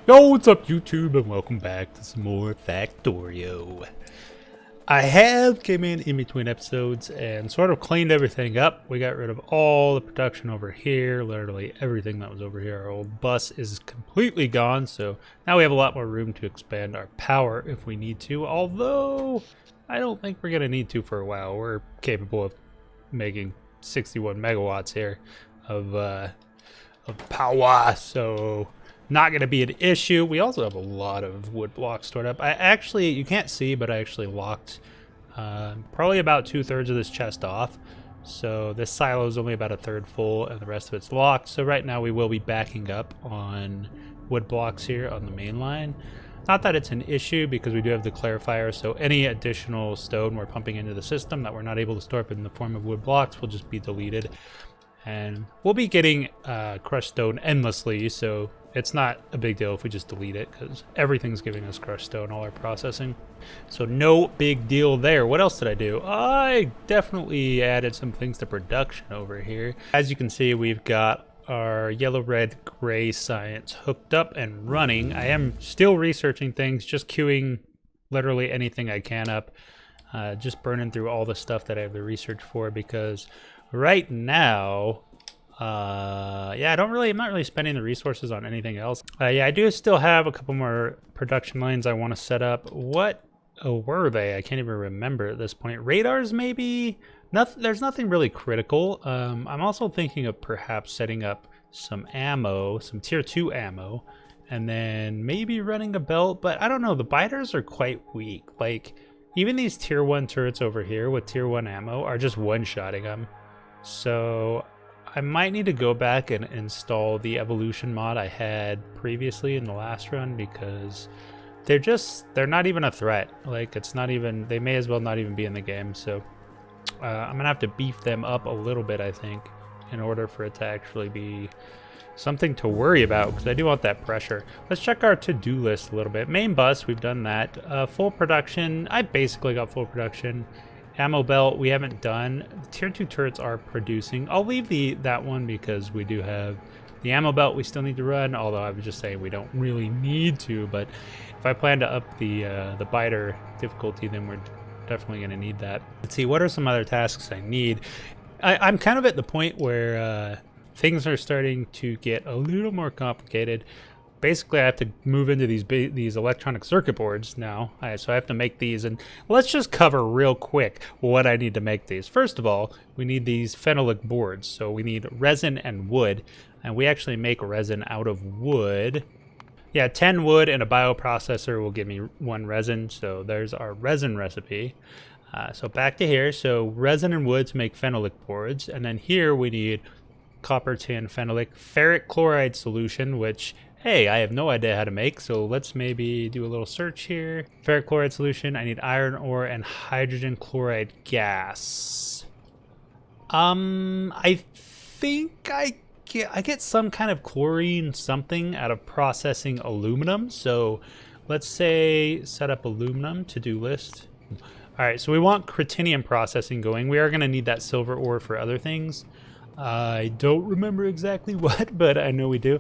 Yo, what's up YouTube, and welcome back to some more Factorio. I have came in between episodes and sort of cleaned everything up. We got rid of all the production over here, literally everything that was over here. Our old bus is completely gone, so now we have a lot more room to expand our power if we need to, although I don't think we're going to need to for a while. We're capable of making 61 megawatts here of power, so not going to be an issue. We also have a lot of wood blocks stored up. I actually, you can't see, but I actually locked probably about 2/3 of this chest off. So this silo is only about 1/3 full and the rest of it's locked. So right now we will be backing up on wood blocks here on the main line. Not that it's an issue because we do have the clarifier, so any additional stone we're pumping into the system that we're not able to store up in the form of wood blocks will just be deleted. And we'll be getting crushed stone endlessly, so it's not a big deal if we just delete it because everything's giving us crushed stone, all our processing. So no big deal there. What else did I do? I definitely added some things to production over here. As you can see, we've got our yellow, red, gray science hooked up and running. I am still researching things, just queuing literally anything I can up. Just burning through all the stuff that I have the research for because right now, yeah, I'm not really spending the resources on anything else. Yeah, I do still have a couple more production lines I want to set up. What were they? I can't even remember at this point. Radars, maybe? There's nothing really critical. I'm also thinking of perhaps setting up some ammo, some tier 2 ammo, and then maybe running a belt, but I don't know. The biters are quite weak. Like, even these tier 1 turrets over here with tier 1 ammo are just one-shotting them. So I might need to go back and install the evolution mod I had previously in the last run because they're not even a threat. Like, it's not even, they may as well not even be in the game. So I'm gonna have to beef them up a little bit, I think, in order for it to actually be something to worry about because I do want that pressure. Let's check our to-do list a little bit. Main bus, we've done that. Full production, I basically got full production. Ammo belt, we haven't done. The tier 2 turrets are producing. I'll leave that one because we do have the ammo belt we still need to run, although I was just saying we don't really need to, but if I plan to up the biter difficulty, then we're definitely going to need that. Let's see, what are some other tasks I need? I'm kind of at the point where things are starting to get a little more complicated. Basically, I have to move into these electronic circuit boards now. So I have to make these, and let's just cover real quick what I need to make these. First of all, we need these phenolic boards. So we need resin and wood, and we actually make resin out of wood. Yeah, 10 wood and a bioprocessor will give me 1 resin. So there's our resin recipe. So back to here. So resin and wood to make phenolic boards, and then here we need copper, tin, phenolic, ferric chloride solution, which, hey, I have no idea how to make, so let's maybe do a little search here. Ferric chloride solution, I need iron ore and hydrogen chloride gas. I think I get some kind of chlorine something out of processing aluminum, so let's say set up aluminum to-do list. All right, so we want critinium processing going. We are gonna need that silver ore for other things. I don't remember exactly what, but I know we do.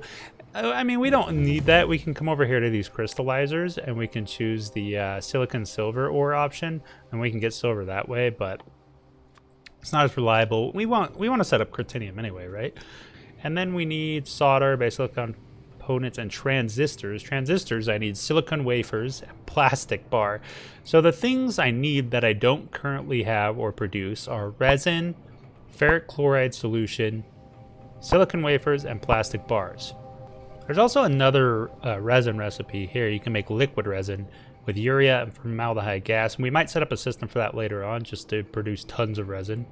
I mean, we don't need that. We can come over here to these crystallizers and we can choose the silicon silver ore option and we can get silver that way, but it's not as reliable. We want to set up critinium anyway, right? And then we need solder, base silicon components, and transistors. Transistors, I need silicon wafers and plastic bar. So the things I need that I don't currently have or produce are resin, ferric chloride solution, silicon wafers, and plastic bars. There's also another resin recipe here. You can make liquid resin with urea and formaldehyde gas, and we might set up a system for that later on just to produce tons of resin.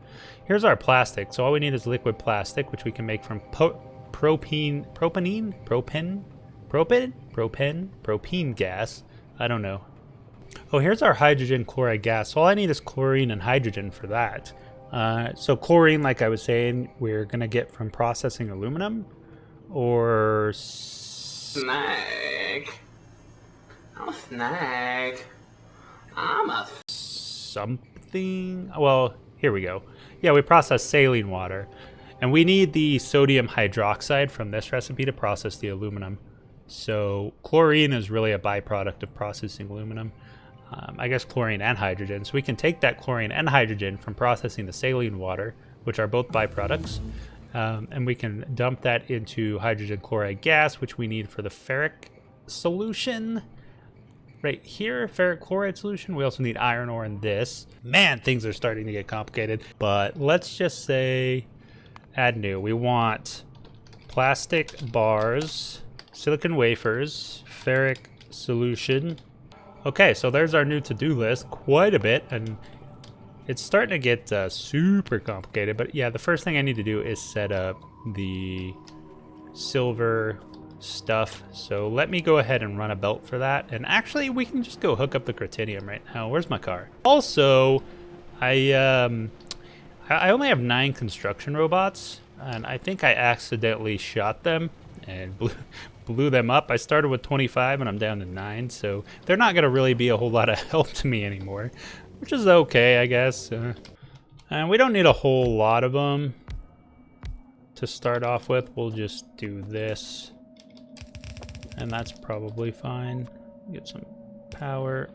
Here's our plastic. So all we need is liquid plastic, which we can make from propane gas. I don't know. Oh, here's our hydrogen chloride gas. So all I need is chlorine and hydrogen for that. So chlorine, like I was saying, we're gonna get from processing aluminum, or snag. I'm a snag. I'm a something. Well, here we go. Yeah, we process saline water, and we need the sodium hydroxide from this recipe to process the aluminum. So chlorine is really a byproduct of processing aluminum. I guess chlorine and hydrogen. So we can take that chlorine and hydrogen from processing the saline water, which are both byproducts, and we can dump that into hydrogen chloride gas, which we need for the ferric solution. Right here, ferric chloride solution. We also need iron ore in this. Man, things are starting to get complicated. But let's just say add new. We want plastic bars, silicon wafers, ferric solution. Okay, so there's our new to-do list. Quite a bit, and it's starting to get super complicated. But yeah, the first thing I need to do is set up the silver stuff. So let me go ahead and run a belt for that. And actually, we can just go hook up the critinium right now. Where's my car? Also, I only have 9 construction robots, and I think I accidentally shot them and blew them up. I started with 25 and I'm down to 9, so they're not going to really be a whole lot of help to me anymore, which is okay, I guess. And we don't need a whole lot of them to start off with. We'll just do this, and that's probably fine. Get some power.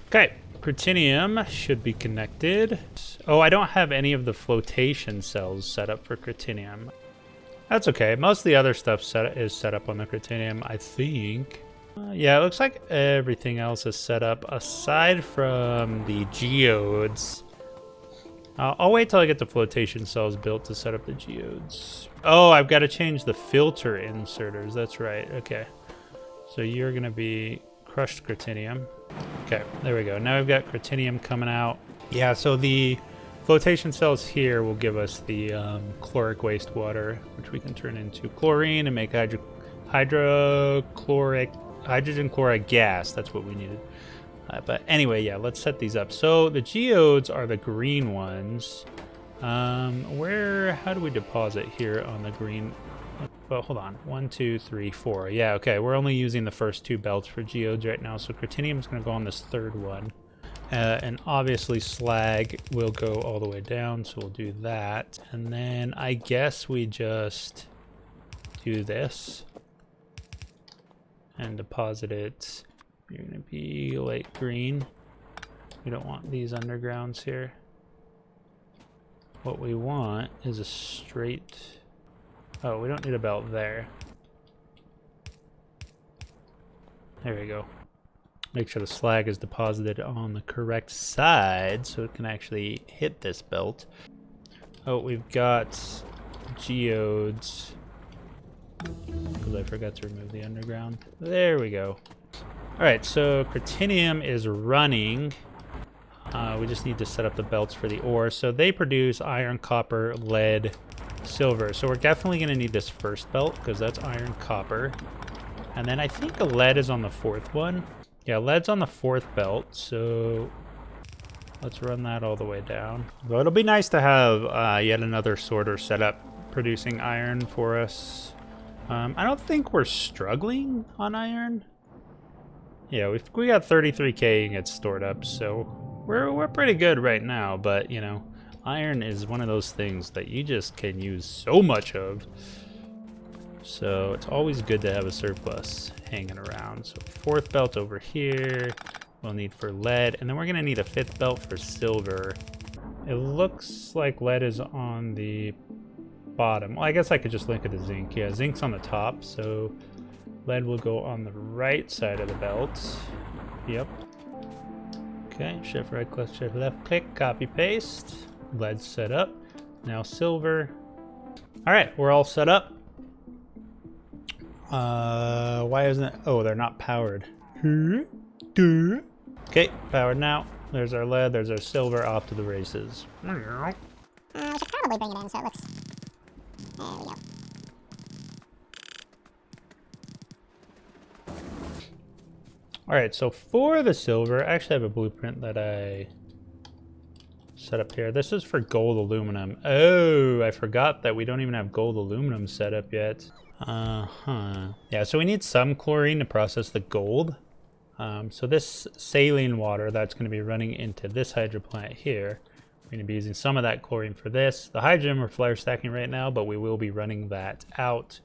Okay, critinium should be connected. Oh, I don't have any of the flotation cells set up for critinium. That's okay. Most of the other stuff is set up on the critinium, I think. Yeah, it looks like everything else is set up aside from the geodes. I'll wait till I get the flotation cells built to set up the geodes. Oh, I've got to change the filter inserters. That's right. Okay. So you're going to be crushed critinium. Okay, there we go. Now we've got critinium coming out. Yeah, so the flotation cells here will give us the chloric wastewater, which we can turn into chlorine and make hydrogen chloride gas. That's what we needed. But anyway, yeah, let's set these up. So the geodes are the green ones. How do we deposit here on the green? Well, hold on. 1, 2, 3, 4. Yeah, okay. We're only using the first 2 belts for geodes right now. So critinium is going to go on this 3rd one. And obviously slag will go all the way down. So we'll do that. And then I guess we just do this and deposit it. You're going to be light green. We don't want these undergrounds here. What we want is a straight... Oh, we don't need a belt there. There we go. Make sure the slag is deposited on the correct side so it can actually hit this belt. Oh, we've got geodes. Because I forgot to remove the underground. There we go. Alright, so critinium is running. We just need to set up the belts for the ore. So they produce iron, copper, lead, silver. So we're definitely going to need this first belt because that's iron, copper. And then I think the lead is on the 4th one. Yeah, lead's on the 4th belt. So let's run that all the way down. But it'll be nice to have yet another sorter set up producing iron for us. I don't think we're struggling on iron. Yeah, we got 33k ingots stored up, so we're pretty good right now. But you know, iron is one of those things that you just can use so much of. So it's always good to have a surplus hanging around. So 4th belt over here, we'll need for lead, and then we're gonna need a 5th belt for silver. It looks like lead is on the bottom. Well, I guess I could just link it to zinc. Yeah, zinc's on the top, so lead will go on the right side of the belt. Yep. Okay, shift right click, shift left click, copy paste. Lead set up. Now silver. All right, we're all set up. Why isn't it? Oh, they're not powered. Okay, powered now. There's our lead, there's our silver, off to the races. I should probably bring it in so it looks... There we go. Alright, so for the silver, I actually have a blueprint that I set up here. This is for gold aluminum. Oh, I forgot that we don't even have gold aluminum set up yet. Yeah, so we need some chlorine to process the gold. So this saline water that's going to be running into this hydro plant here, We're going to be using some of that chlorine for this. The hydrogen we're flare stacking right now, but we will be running that out.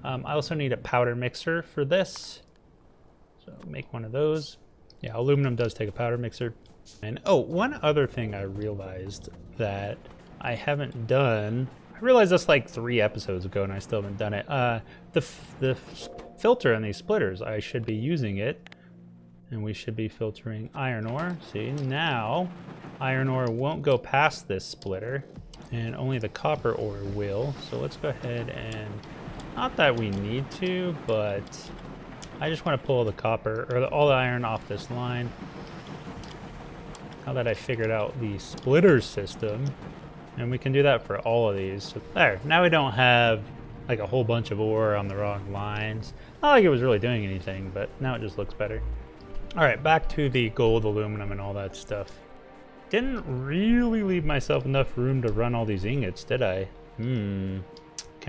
I also need a powder mixer for this. So make one of those. Yeah, aluminum does take a powder mixer. And oh, one other thing I realized that I haven't done. I realized this like 3 episodes ago and I still haven't done it. The filter on these splitters, I should be using it. And we should be filtering iron ore. See, now iron ore won't go past this splitter and only the copper ore will. So let's go ahead and, not that we need to, but I just want to pull the copper or all the iron off this line. Now that I figured out the splitter system, and we can do that for all of these. So there, now we don't have like a whole bunch of ore on the wrong lines. Not like it was really doing anything, but now it just looks better. All right, back to the gold, aluminum, and all that stuff. Didn't really leave myself enough room to run all these ingots, did I? Kind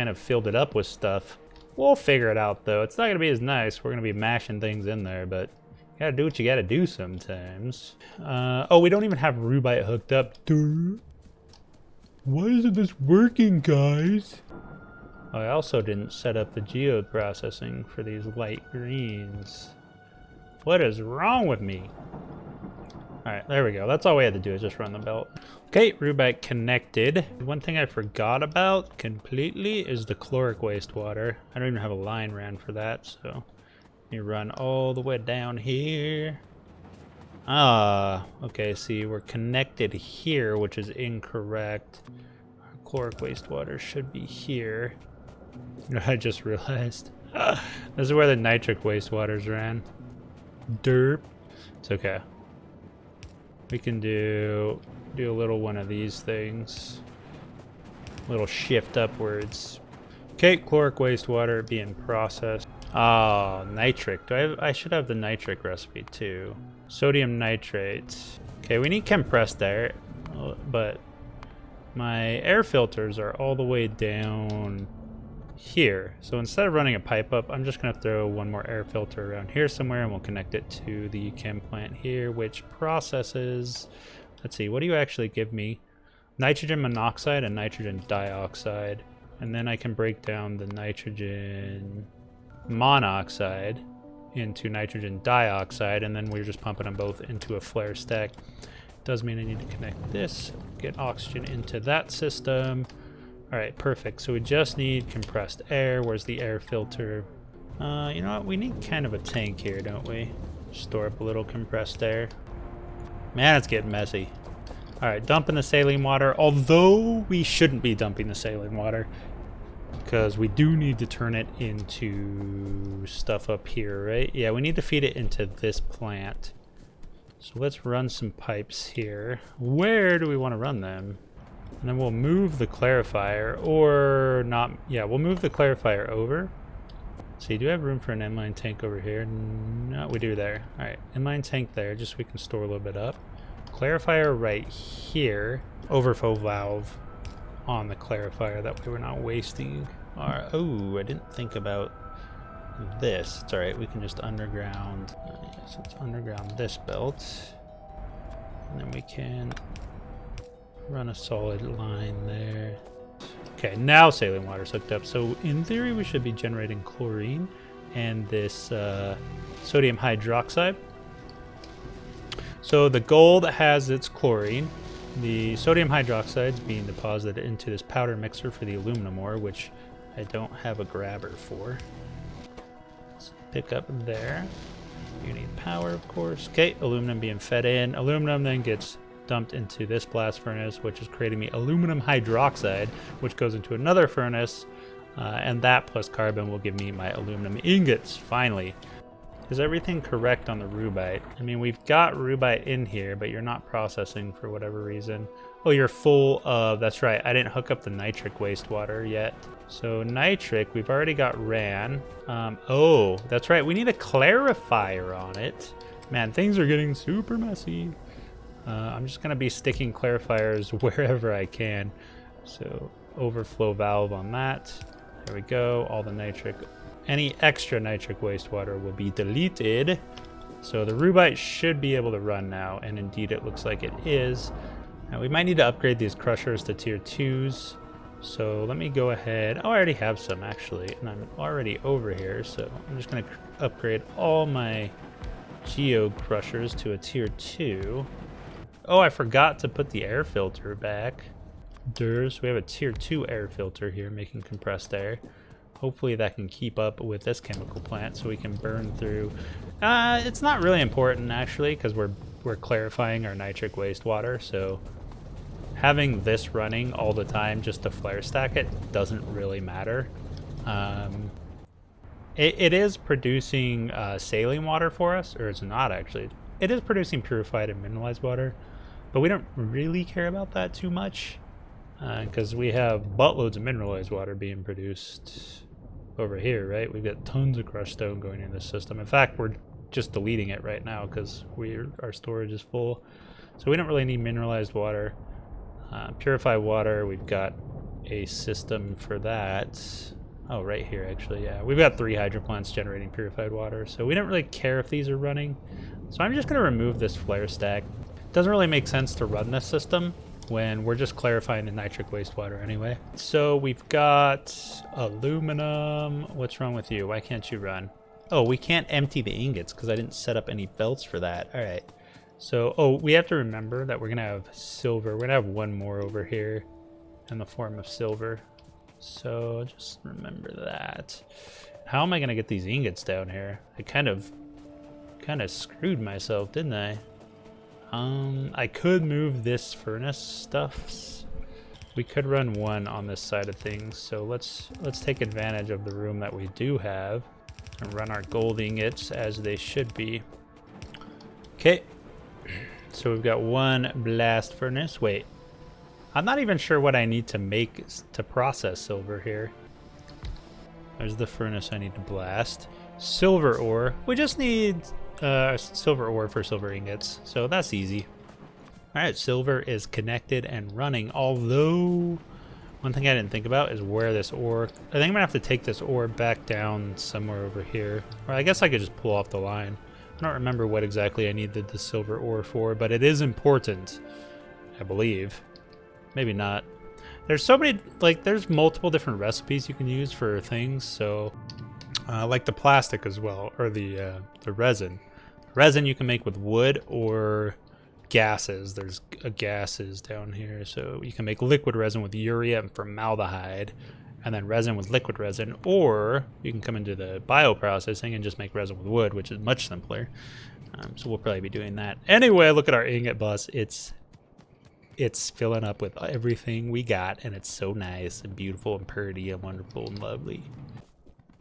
of filled it up with stuff. We'll figure it out, though. It's not going to be as nice. We're going to be mashing things in there, but you got to do what you got to do sometimes. Oh, we don't even have rubite hooked up. Duh. Why isn't this working, guys? Oh, I also didn't set up the geode processing for these light greens. What is wrong with me? Alright, there we go. That's all we had to do is just run the belt. Okay, rubite connected. One thing I forgot about completely is the caloric wastewater. I don't even have a line ran for that, so let me run all the way down here. Ah, okay, see, we're connected here, which is incorrect. Our caloric wastewater should be here. I just realized. This is where the nitric wastewaters ran. Derp. It's okay. We can do a little one of these things. Little shift upwards. Okay, caloric wastewater being processed. Ah, nitric. I should have the nitric recipe too. Sodium nitrate. Okay, we need compressed air, but my air filters are all the way down here. So instead of running a pipe up, I'm just going to throw one more air filter around here somewhere and we'll connect it to the chem plant here, which processes, let's see, what do you actually give me? Nitrogen monoxide and nitrogen dioxide. And then I can break down the nitrogen monoxide into nitrogen dioxide, and then we're just pumping them both into a flare stack. Does mean I need to connect this, get oxygen into that system. All right, perfect. So we just need compressed air. Where's the air filter? You know what? We need kind of a tank here, don't we? Store up a little compressed air. Man, it's getting messy. All right, dumping the saline water. Although we shouldn't be dumping the saline water, because we do need to turn it into stuff up here, right? Yeah, we need to feed it into this plant. So let's run some pipes here. Where do we want to run them? And then we'll move the clarifier, or not. Yeah, we'll move the clarifier over. See, do I have room for an inline tank over here? No, we do there. All right, inline tank there, just so we can store a little bit up. Clarifier right here. Overflow valve on the clarifier. That way we're not wasting our... Oh, I didn't think about this. It's all right, we can just underground. So let's underground this belt. And then we can run a solid line there. Okay, now saline water's hooked up. So in theory, we should be generating chlorine and this sodium hydroxide. So the gold has its chlorine. The sodium hydroxide is being deposited into this powder mixer for the aluminum ore, which I don't have a grabber for. Let's pick up there. You need power, of course. Okay, aluminum being fed in. Aluminum then gets dumped into this blast furnace, which is creating me aluminum hydroxide, which goes into another furnace, and that plus carbon will give me my aluminum ingots, finally. Is everything correct on the rubite? I mean, we've got rubite in here, but you're not processing for whatever reason. Oh, you're full of, that's right, I didn't hook up the nitric wastewater yet. So nitric, we've already got ran. Oh, that's right, we need a clarifier on it. Man, things are getting super messy. I'm just going to be sticking clarifiers wherever I can. So overflow valve on that. There we go. All the nitric, any extra nitric wastewater will be deleted. So the rubite should be able to run now. And indeed, it looks like it is. Now we might need to upgrade these crushers to tier 2s. So let me go ahead. Oh, I already have some actually, and I'm already over here. So I'm just gonna upgrade all my geo crushers to a tier 2. Oh, I forgot to put the air filter back. So we have a tier 2 air filter here making compressed air. Hopefully that can keep up with this chemical plant so we can burn through. It's not really important actually because we're clarifying our nitric wastewater, so having this running all the time just to flare stack it doesn't really matter. It is producing saline water for us, or it's not actually. It is producing purified and mineralized water, but we don't really care about that too much because we have buttloads of mineralized water being produced over here, right? We've got tons of crushed stone going in this system. In fact, we're just deleting it right now because our storage is full. So we don't really need mineralized water. Purified water, we've got a system for that. Oh, right here actually, yeah. We've got 3 hydro plants generating purified water, so we don't really care if these are running. So I'm just gonna remove this flare stack. It doesn't really make sense to run this system when we're just clarifying the nitric wastewater anyway. So we've got aluminum. What's wrong with you? Why can't you run? Oh, we can't empty the ingots because I didn't set up any belts for that. All right. So, oh, we have to remember that we're gonna have silver. We're gonna have one more over here in the form of silver. So just remember that. How am I gonna get these ingots down here? I kind of screwed myself, didn't I? I could move this furnace stuff. We could run one on this side of things. So let's take advantage of the room that we do have and run our gold ingots as they should be. Okay. So we've got one blast furnace. Wait. I'm not even sure what I need to make to process silver here. There's the furnace I need to blast. Silver ore. We just need silver ore for silver ingots, so that's easy. All right, silver is connected and running, although one thing I didn't think about is where this ore... I think I'm gonna have to take this ore back down somewhere over here. Or I guess I could just pull off the line. I don't remember what exactly I needed the silver ore for, but it is important, I believe. Maybe not. There's so many, like, there's multiple different recipes you can use for things, so... like the plastic as well, or the resin. Resin you can make with wood or gases. There's gases down here, so you can make liquid resin with urea and formaldehyde, and then resin with liquid resin, or you can come into the bioprocessing and just make resin with wood, which is much simpler. So we'll probably be doing that. Anyway, look at our ingot bus. It's filling up with everything we got, and it's so nice and beautiful and pretty and wonderful and lovely.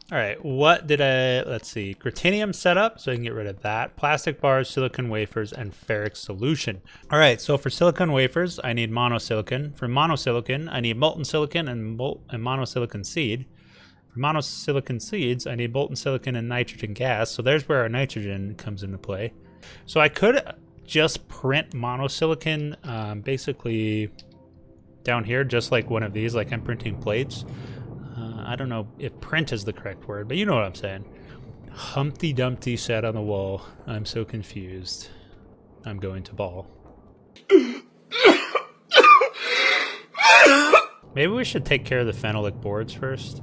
All right, what did let's see, Critinium setup, so I can get rid of that. Plastic bars, silicon wafers, and ferric solution. All right, so for silicon wafers, I need monosilicon. For monosilicon, I need molten silicon and monosilicon seed. For monosilicon seeds, I need molten silicon and nitrogen gas, so there's where our nitrogen comes into play. So I could just print monosilicon basically down here, just like one of these, like I'm printing plates. I don't know if print is the correct word, but you know what I'm saying. Humpty Dumpty sat on the wall. I'm so confused. I'm going to ball. Maybe we should take care of the phenolic boards first.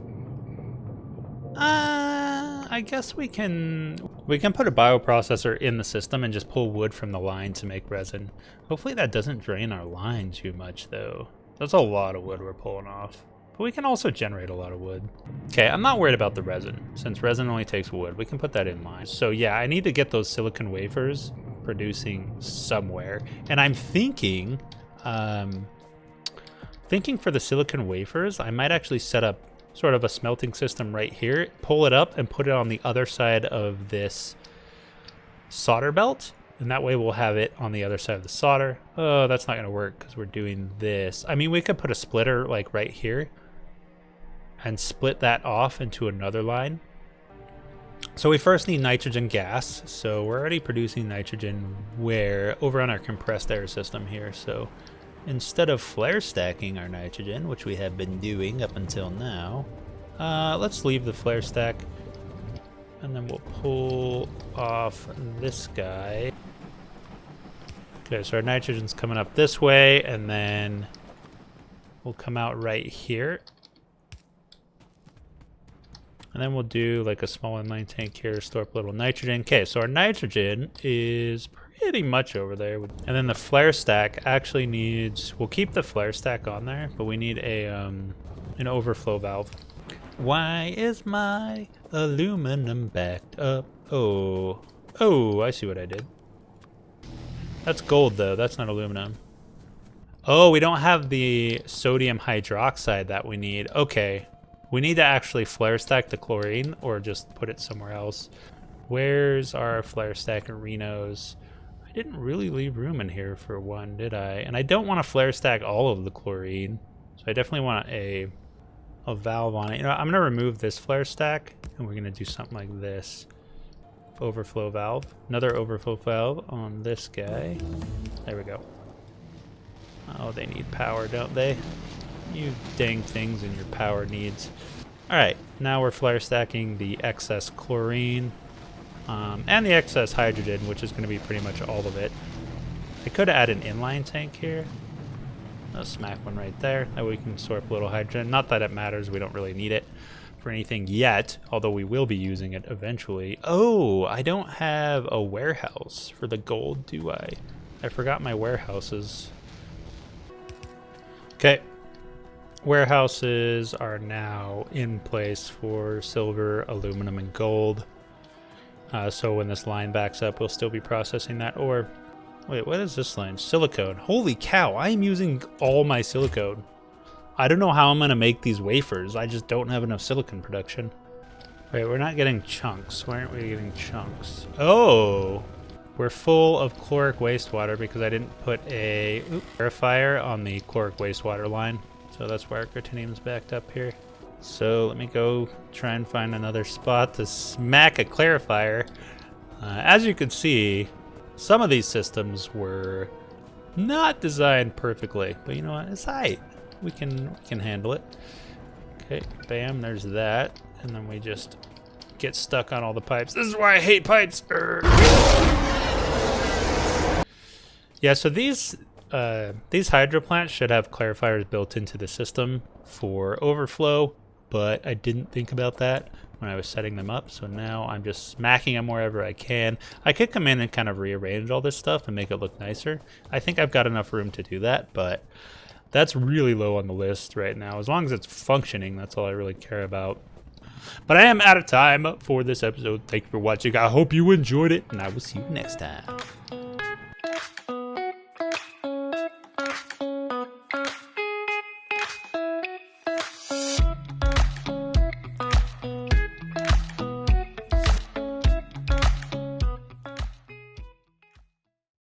I guess we can put a bioprocessor in the system and just pull wood from the line to make resin. Hopefully that doesn't drain our line too much though. That's a lot of wood we're pulling off. But we can also generate a lot of wood. Okay, I'm not worried about the resin. Since resin only takes wood, we can put that in line. So yeah, I need to get those silicon wafers producing somewhere. And I'm thinking for the silicon wafers, I might actually set up sort of a smelting system right here, pull it up and put it on the other side of this solder belt. And that way we'll have it on the other side of the solder. Oh, that's not gonna work because we're doing this. I mean, we could put a splitter like right here and split that off into another line. So we first need nitrogen gas. So we're already producing nitrogen where? Over on our compressed air system here. So instead of flare stacking our nitrogen, which we have been doing up until now, let's leave the flare stack. And then we'll pull off this guy. Okay, so our nitrogen's coming up this way, and then we'll come out right here. And then we'll do like a small inline tank here, store up a little nitrogen. Okay, so our nitrogen is pretty much over there. And then the flare stack actually needs, we'll keep the flare stack on there, but we need a an overflow valve. Why is my aluminum backed up? Oh, I see what I did. That's gold though, that's not aluminum. Oh, we don't have the sodium hydroxide that we need. Okay, we need to actually flare stack the chlorine or just put it somewhere else. Where's our flare stack arenos? I didn't really leave room in here for one, did I? And I don't want to flare stack all of the chlorine, so I definitely want a valve on it. You know, I'm gonna remove this flare stack and we're gonna do something like this. Overflow valve. Another overflow valve on this guy. There we go. Oh, they need power, don't they? You dang things and your power needs. Alright, now we're flare stacking the excess chlorine and the excess hydrogen, which is going to be pretty much all of it. I could add an inline tank here. I'll smack one right there. That way we can store up a little hydrogen. Not that it matters, we don't really need it for anything yet, although we will be using it eventually. Oh, I don't have a warehouse for the gold, do I? I forgot my warehouses. Okay. Warehouses are now in place for silver, aluminum, and gold. So when this line backs up, we'll still be processing that ore. Wait, what is this line? Silicone. Holy cow, I am using all my silicone. I don't know how I'm going to make these wafers. I just don't have enough silicon production. Wait, we're not getting chunks. Why aren't we getting chunks? Oh! We're full of chloric wastewater because I didn't put a clarifier on the chloric wastewater line. So that's why our critinium's backed up here. So let me go try and find another spot to smack a clarifier. As you can see, some of these systems were not designed perfectly, but you know what? It's aight. We can handle it. Okay, bam, there's that. And then we just get stuck on all the pipes. This is why I hate pipes. Yeah, so these hydro plants should have clarifiers built into the system for overflow, but I didn't think about that when I was setting them up, so now I'm just smacking them wherever I can. I could come in and kind of rearrange all this stuff and make it look nicer. I think I've got enough room to do that, but that's really low on the list right now. As long as it's functioning, that's all I really care about. But I am out of time for this episode. Thank you for watching. I hope you enjoyed it, and I will see you next time.